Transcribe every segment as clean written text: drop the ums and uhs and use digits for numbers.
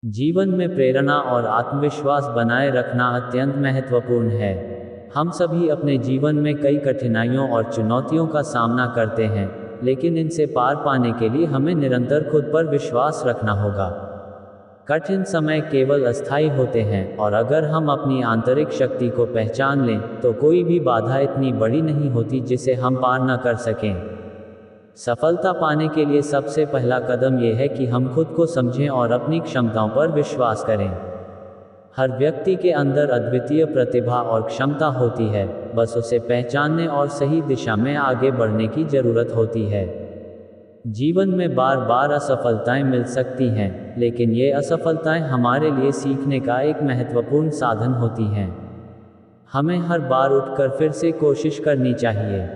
जीवन में प्रेरणा और आत्मविश्वास बनाए रखना अत्यंत महत्वपूर्ण है। हम सभी अपने जीवन में कई कठिनाइयों और चुनौतियों का सामना करते हैं, लेकिन इनसे पार पाने के लिए हमें निरंतर खुद पर विश्वास रखना होगा। कठिन समय केवल अस्थायी होते हैं, और अगर हम अपनी आंतरिक शक्ति को पहचान लें, तो कोई भी बाधा इतनी बड़ी नहीं होती जिसे हम पार न कर सकें। सफलता पाने के लिए सबसे पहला कदम यह है कि हम खुद को समझें और अपनी क्षमताओं पर विश्वास करें। हर व्यक्ति के अंदर अद्वितीय प्रतिभा और क्षमता होती है, बस उसे पहचानने और सही दिशा में आगे बढ़ने की जरूरत होती है। जीवन में बार बार असफलताएं मिल सकती हैं, लेकिन ये असफलताएं हमारे लिए सीखने का एक महत्वपूर्ण साधन होती हैं। हमें हर बार उठकर फिर से कोशिश करनी चाहिए।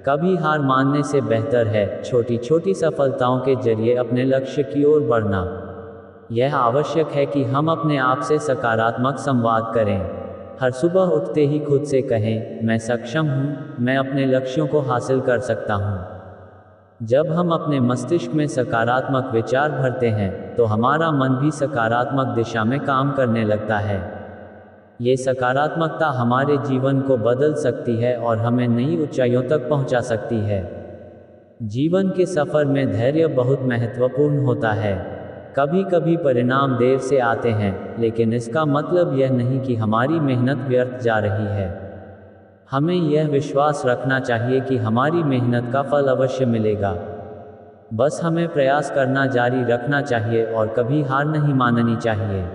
कभी हार मानने से बेहतर है छोटी छोटी सफलताओं के जरिए अपने लक्ष्य की ओर बढ़ना। यह आवश्यक है कि हम अपने आप से सकारात्मक संवाद करें। हर सुबह उठते ही खुद से कहें, मैं सक्षम हूँ, मैं अपने लक्ष्यों को हासिल कर सकता हूँ। जब हम अपने मस्तिष्क में सकारात्मक विचार भरते हैं, तो हमारा मन भी सकारात्मक दिशा में काम करने लगता है। ये सकारात्मकता हमारे जीवन को बदल सकती है और हमें नई ऊंचाइयों तक पहुंचा सकती है। जीवन के सफर में धैर्य बहुत महत्वपूर्ण होता है। कभी कभी परिणाम देर से आते हैं, लेकिन इसका मतलब यह नहीं कि हमारी मेहनत व्यर्थ जा रही है। हमें यह विश्वास रखना चाहिए कि हमारी मेहनत का फल अवश्य मिलेगा। बस हमें प्रयास करना जारी रखना चाहिए और कभी हार नहीं माननी चाहिए।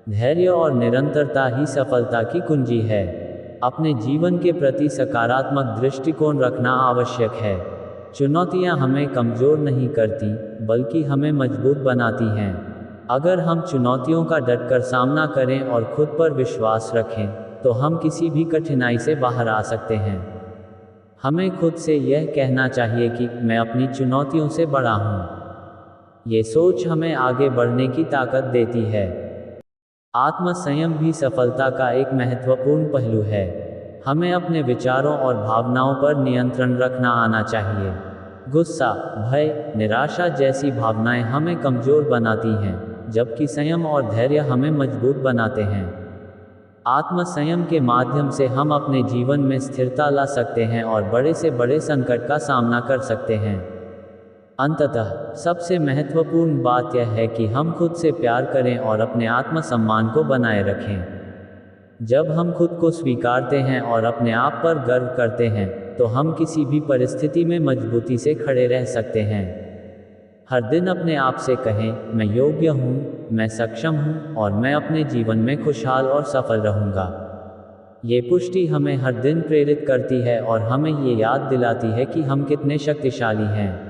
धैर्य और निरंतरता ही सफलता की कुंजी है। अपने जीवन के प्रति सकारात्मक दृष्टिकोण रखना आवश्यक है। चुनौतियां हमें कमजोर नहीं करती, बल्कि हमें मजबूत बनाती हैं। अगर हम चुनौतियों का डटकर सामना करें और खुद पर विश्वास रखें, तो हम किसी भी कठिनाई से बाहर आ सकते हैं। हमें खुद से यह कहना चाहिए कि मैं अपनी चुनौतियों से बड़ा हूं। ये सोच हमें आगे बढ़ने की ताकत देती है। आत्मसंयम भी सफलता का एक महत्वपूर्ण पहलू है। हमें अपने विचारों और भावनाओं पर नियंत्रण रखना आना चाहिए। गुस्सा, भय, निराशा जैसी भावनाएं हमें कमजोर बनाती हैं, जबकि संयम और धैर्य हमें मजबूत बनाते हैं। आत्मसंयम के माध्यम से हम अपने जीवन में स्थिरता ला सकते हैं और बड़े से बड़े संकट का सामना कर सकते हैं। अंततः सबसे महत्वपूर्ण बात यह है कि हम खुद से प्यार करें और अपने आत्मसम्मान को बनाए रखें। जब हम खुद को स्वीकारते हैं और अपने आप पर गर्व करते हैं, तो हम किसी भी परिस्थिति में मजबूती से खड़े रह सकते हैं। हर दिन अपने आप से कहें, मैं योग्य हूँ, मैं सक्षम हूँ, और मैं अपने जीवन में खुशहाल और सफल रहूँगा। ये पुष्टि हमें हर दिन प्रेरित करती है और हमें ये याद दिलाती है कि हम कितने शक्तिशाली हैं।